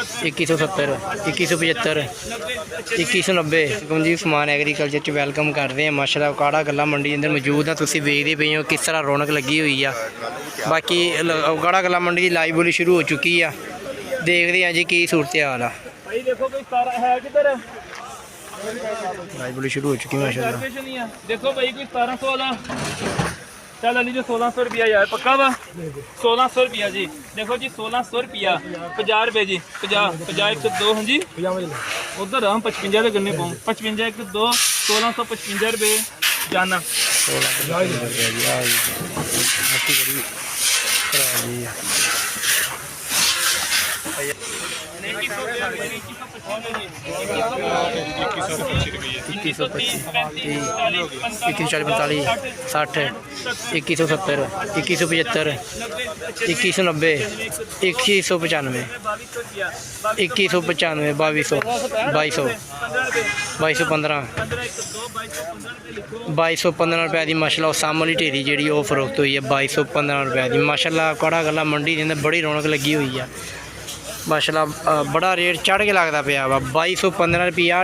2170 2175 2190। जी समान एग्रीकल्चर च वेलकम करते हैं माशाल्लाह। काड़ा गल्ला मंडी अंदर मौजूद है, तुसीं देखदे पे हो किस तरह रौनक लगी हुई है। बाकी काड़ा गल्ला मंडी की लाइव बोली शुरू हो चुकी है, देखते हैं जी की सूरत हाल है। लाइव बोली शुरू हो चुकी है माशाल्लाह। देखो भाई कोई 1700 वाला चल अली जी 1600 रुपया यार पक्का वा 1600 रुपया जी। देखो जी 1600 रुपया 50 रुपये जी 50 50 1 2 हाँ जी उधर हम 55 के गन्ने पाऊँ 55 1 2 1655 रुपये जाना 2140 60 2170 2175 2190 2195 2195 2200 2215 रुपए की माशाल्लाह। सामली ढेरी जी वो फरोख्त हुई है 2215 रुपए की माशाल्लाह। काड़ा गल्ला मंडी के अंदर बड़ी रौनक लगी हुई है माशाल्लाह। बड़ा रेट चढ़ के लगता पाया वा 2215 रुपया।